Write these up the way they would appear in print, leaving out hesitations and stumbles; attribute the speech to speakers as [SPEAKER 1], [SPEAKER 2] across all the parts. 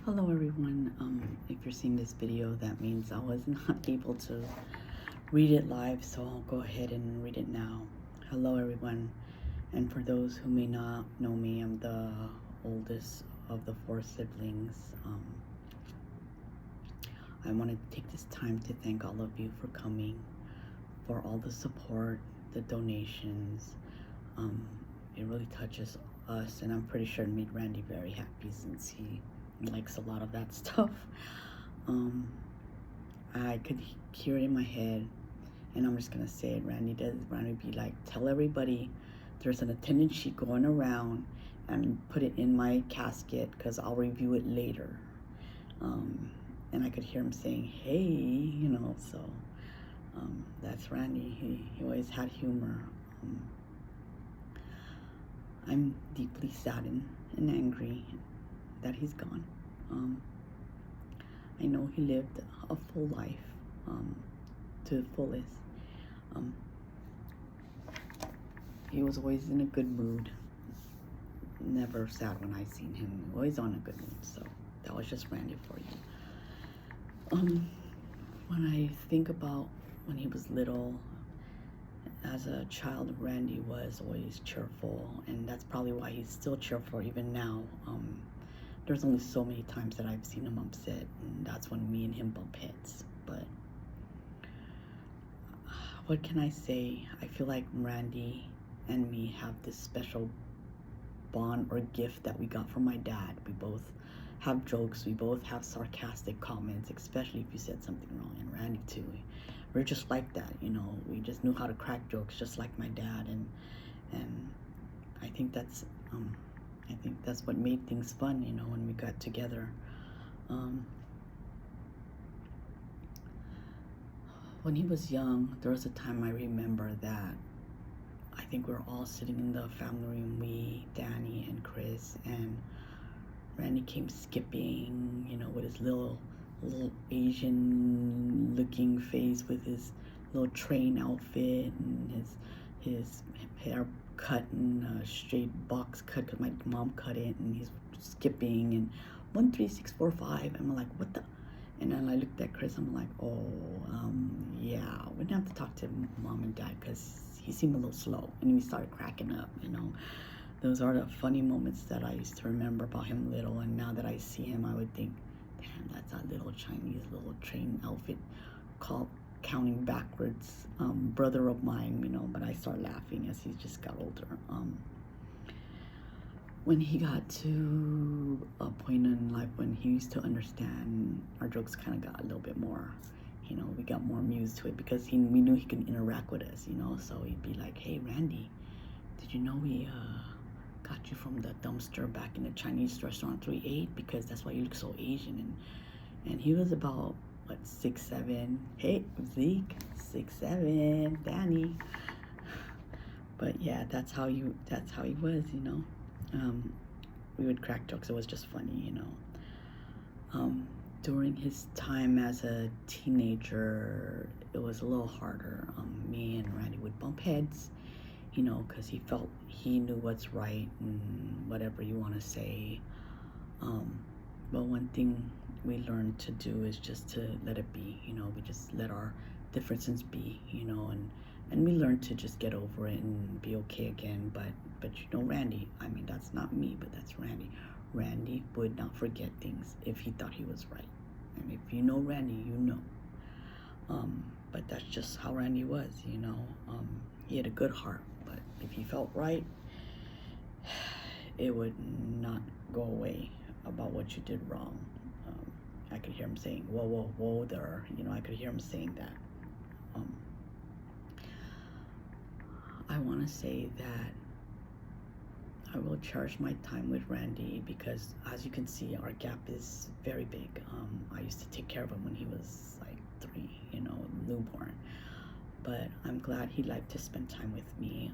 [SPEAKER 1] Hello everyone. If you're seeing this video, that means I was not able to read it live, so I'll go ahead and read it now. Hello everyone, and for those who may not know me, I'm the oldest of the four siblings. I want to take this time to thank all of you for coming, for all the support, the donations. It really touches us, and I'm pretty sure it made Randy very happy since he likes a lot of that stuff. I could hear it in my head, and I'm just gonna say it. Randy be like, tell everybody there's an attendance sheet going around, and put it in my casket because I'll review it later. And I could hear him saying, hey, so that's Randy. He always had humor. I'm deeply saddened and angry that he's gone. I know he lived a full life, to the fullest. He was always in a good mood. Never sad when I seen him. Always on a good mood. So that was just Randy for you. When I think about when he was little, as a child, Randy was always cheerful, and that's probably why he's still cheerful even now. There's only so many times that I've seen him upset, and that's when me and him bump heads. But what can I say? I feel like Randy and me have this special bond or gift that we got from my dad. We both have jokes, we both have sarcastic comments, especially if you said something wrong. And Randy too. We're just like that, we just knew how to crack jokes just like my dad, and I think that's what made things fun, when we got together. When he was young, there was a time I remember that I think we were all sitting in the family room, me, Danny, and Chris, and Randy came skipping, with his little Asian looking face, with his little train outfit and his hair cut in a straight box cut because my mom cut it, and he's skipping and 13645. I'm like, what the? And then I looked at Chris, I'm like, yeah, we're gonna have to talk to mom and dad because he seemed a little slow. And we started cracking up, Those are the funny moments that I used to remember about him little, and now that I see him, I would think, damn, that's that little Chinese little train outfit called counting backwards brother of mine, but I start laughing as he just got older. When he got to a point in life when he used to understand, our jokes kind of got a little bit more, we got more amused to it because we knew he could interact with us, so he'd be like, hey, Randy, did you know we got you from the dumpster back in the Chinese restaurant 38 because that's why you look so Asian. And he was about, what, 6'7". Hey, Zeke, 6'7", Danny. But yeah, that's how he was, we would crack jokes. It was just funny, During his time as a teenager, it was a little harder. Me and Randy would bump heads, because he felt he knew what's right and whatever you want to say. But one thing we learned to do is just to let it be, we just let our differences be, and we learned to just get over it and be okay again. But Randy, I mean, that's not me, but that's Randy. Randy would not forget things if he thought he was right. And if you know Randy, you know. But that's just how Randy was, He had a good heart, but if he felt right, it would not go away about what you did wrong. I could hear him saying, whoa, whoa, whoa there. I could hear him saying that. I want to say that I will cherish my time with Randy because, as you can see, our gap is very big. I used to take care of him when he was like 3, newborn. But I'm glad he liked to spend time with me.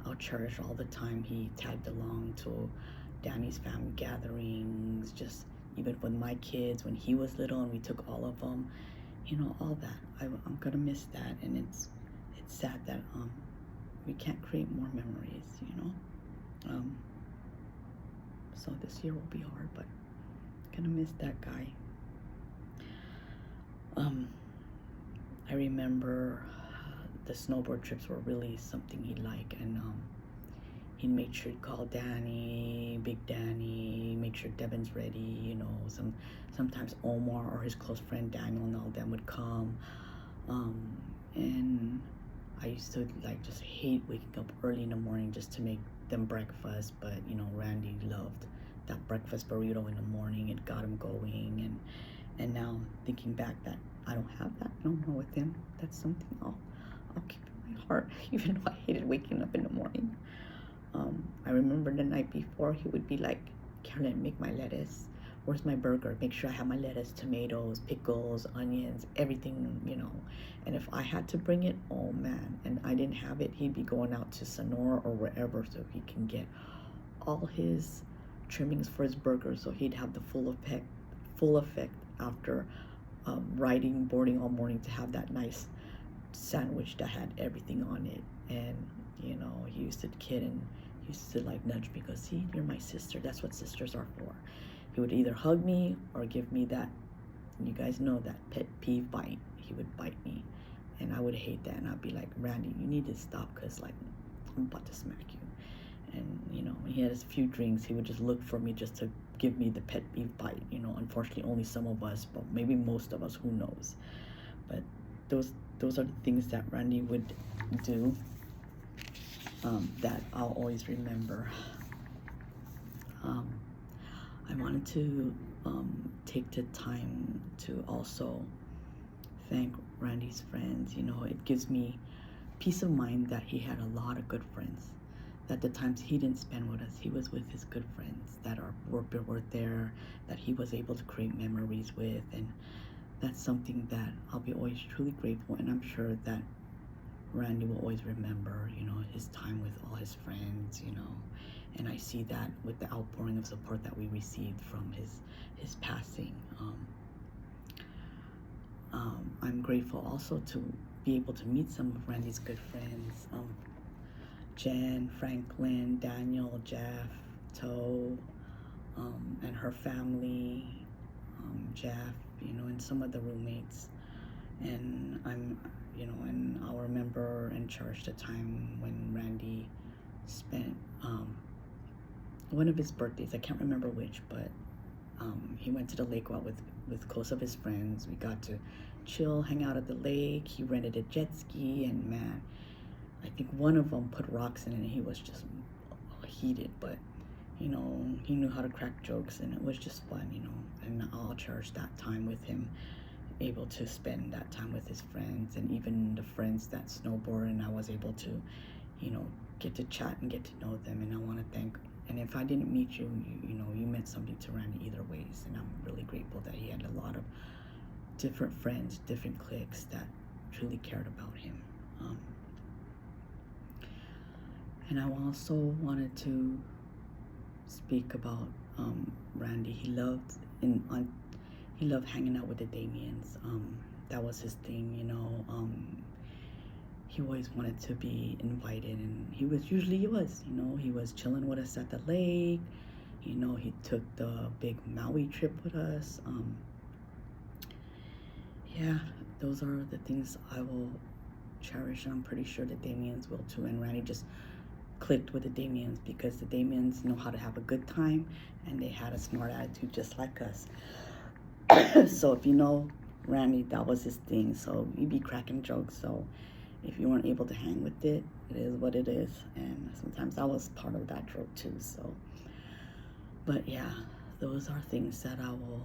[SPEAKER 1] I'll cherish all the time he tagged along to Danny's family gatherings, just even with my kids when he was little and we took all of them, all that. I'm gonna miss that, and it's sad that we can't create more memories, So this year will be hard, but gonna miss that guy. I remember the snowboard trips were really something he liked, and he made sure to call Danny, Big Danny, make sure Devin's ready. You know, sometimes Omar or his close friend Daniel and all them would come, and I used to like just hate waking up early in the morning just to make them breakfast. But you know, Randy loved that breakfast burrito in the morning. It got him going, and now thinking back that I don't have that no more with him. That's something I'll keep in my heart, even though I hated waking up in the morning. I remember the night before he would be like, Carolyn, make my lettuce. Where's my burger? Make sure I have my lettuce, tomatoes, pickles, onions, everything, you know. And if I had to bring it, oh man, and I didn't have it, he'd be going out to Sonora or wherever so he can get all his trimmings for his burger, so he'd have the full effect after boarding all morning, to have that nice sandwich that had everything on it. And you know, he used to kid and he used to like nudge me, go, see, you're my sister, that's what sisters are for. He would either hug me or give me that, you guys know, that pet peeve bite. He would bite me and I would hate that, and I'd be like, Randy, you need to stop, because like I'm about to smack you. And you know, when he had his few drinks, he would just look for me just to give me the pet peeve bite. You know, unfortunately only some of us, but maybe most of us, who knows. But those are the things that Randy would do, that I'll always remember. I wanted to take the time to also thank Randy's friends. You know, it gives me peace of mind that he had a lot of good friends, that the times he didn't spend with us, he was with his good friends that were there, that he was able to create memories with. And that's something that I'll be always truly grateful, and I'm sure that Randy will always remember, you know, his time with all his friends, you know. And I see that with the outpouring of support that we received from his passing. I'm grateful also to be able to meet some of Randy's good friends, Jen, Franklin, Daniel, Jeff, Toe, and her family, Jeff, you know, and some of the roommates. And and I'll remember and cherish the time when Randy spent one of his birthdays. I can't remember which, but he went to the lake out with close of his friends. We got to chill, hang out at the lake. He rented a jet ski, and man, I think one of them put rocks in it, and he was just heated, but you know, he knew how to crack jokes, and it was just fun, you know. And I'll cherish that time with him, able to spend that time with his friends, and even the friends that snowboard, and I was able to, you know, get to chat and get to know them. And I want to thank, and if I didn't meet you, you know, you meant something to Randy either ways, and I'm really grateful that he had a lot of different friends, different cliques that truly cared about him. And I also wanted to speak about Randy. He loved hanging out with the Damians. That was his thing, you know. He always wanted to be invited, and he was, you know, he was chilling with us at the lake. You know, he took the big Maui trip with us. Yeah, those are the things I will cherish, and I'm pretty sure the Damians will too. And Randy just clicked with the Damians because the Damians know how to have a good time, and they had a smart attitude just like us. So if you know Randy, that was his thing. So you'd be cracking jokes. So if you weren't able to hang with it, it is what it is. And sometimes I was part of that joke too. So, but yeah, those are things that I will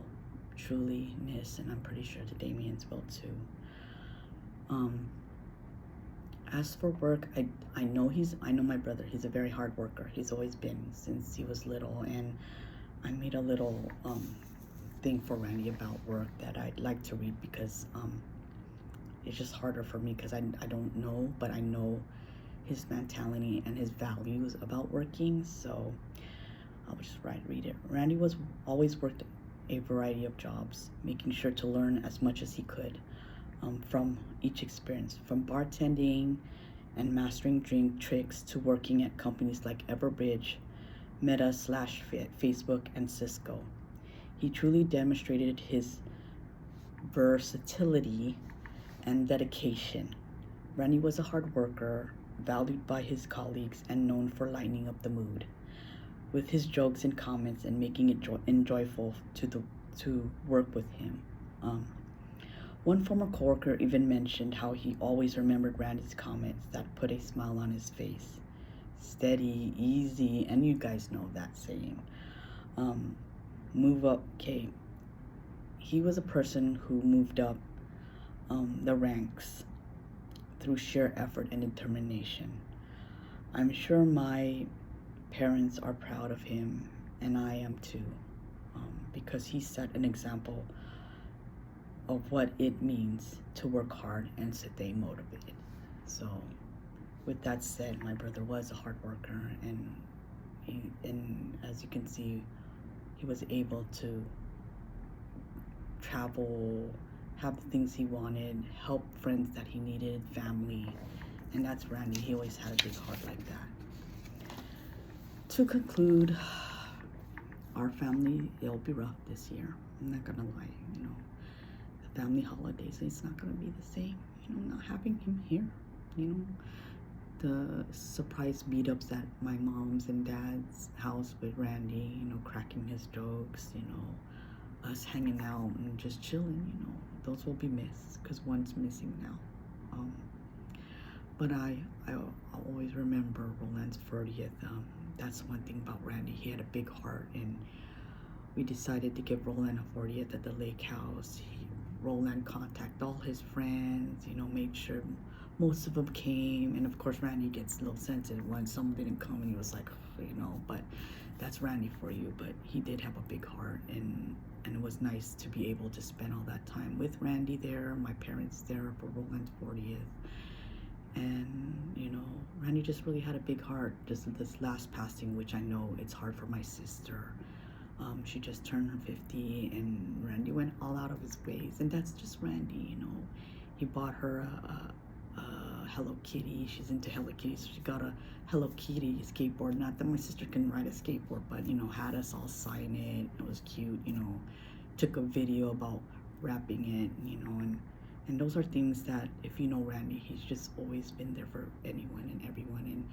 [SPEAKER 1] truly miss, and I'm pretty sure the Damians will too. As for work, I know my brother, he's a very hard worker. He's always been since he was little, and I made a little thing for Randy about work that I'd like to read, because it's just harder for me because I don't know, but I know his mentality and his values about working. So I'll just read it. Randy always worked a variety of jobs, making sure to learn as much as he could from each experience, from bartending and mastering drink tricks to working at companies like Everbridge, Meta / Facebook, and Cisco. He truly demonstrated his versatility and dedication. Randy was a hard worker, valued by his colleagues, and known for lightening up the mood with his jokes and comments and making it enjoyable to work with him. One former coworker even mentioned how he always remembered Randy's comments that put a smile on his face. Steady, easy, and you guys know that saying. Move up, okay. He was a person who moved up the ranks through sheer effort and determination. I'm sure my parents are proud of him, and I am too, because he set an example of what it means to work hard and stay motivated. So, with that said, my brother was a hard worker, and as you can see, he was able to travel, have the things he wanted, help friends that he needed, family, and that's Randy. He always had a big heart like that. To conclude, our family, it'll be rough this year. I'm not gonna lie, the family holidays, it's not gonna be the same, not having him here, the surprise meetups at my mom's and dad's house with Randy, cracking his jokes, us hanging out and just chilling, those will be missed because one's missing now. But I'll always remember Roland's 40th. That's one thing about Randy. He had a big heart, and we decided to give Roland a 40th at the lake house. Roland contacted all his friends, made sure most of them came. And of course, Randy gets a little sensitive when some didn't come, and he was like, but that's Randy for you. But he did have a big heart, and it was nice to be able to spend all that time with Randy there, my parents there for Roland's 40th. And Randy just really had a big heart. Just this last passing, which I know it's hard for my sister. She just turned her 50, and Randy went all out of his ways, and that's just Randy. He bought her a Hello Kitty. She's into Hello Kitty, so she got a Hello Kitty skateboard. Not that my sister can ride a skateboard, but had us all sign it. It was cute. Took a video about wrapping it. And those are things that, if you know Randy, he's just always been there for anyone and everyone.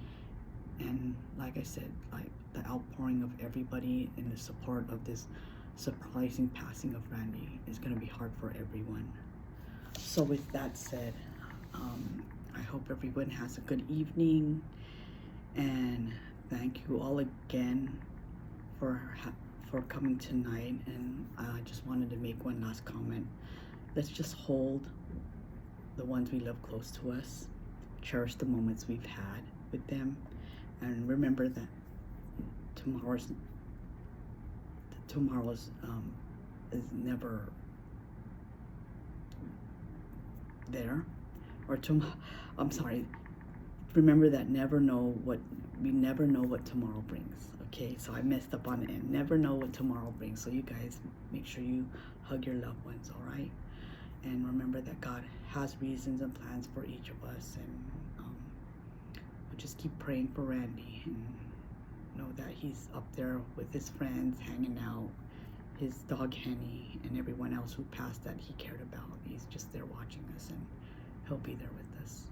[SPEAKER 1] And like I said, like the outpouring of everybody and the support of this surprising passing of Randy is going to be hard for everyone. So with that said, I hope everyone has a good evening, and thank you all again for coming tonight. And I just wanted to make one last comment. Let's just hold the ones we love close to us, cherish the moments we've had with them, and remember that tomorrow's is never there, or I'm sorry. Remember that we never know what tomorrow brings. Okay, so I messed up on it. And never know what tomorrow brings. So you guys make sure you hug your loved ones. All right, and remember that God has reasons and plans for each of us, and we'll just keep praying for Randy, and know that he's up there with his friends, hanging out, his dog Henny, and everyone else who passed that he cared about. He's just there watching us, and he'll be there with us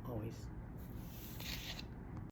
[SPEAKER 1] always.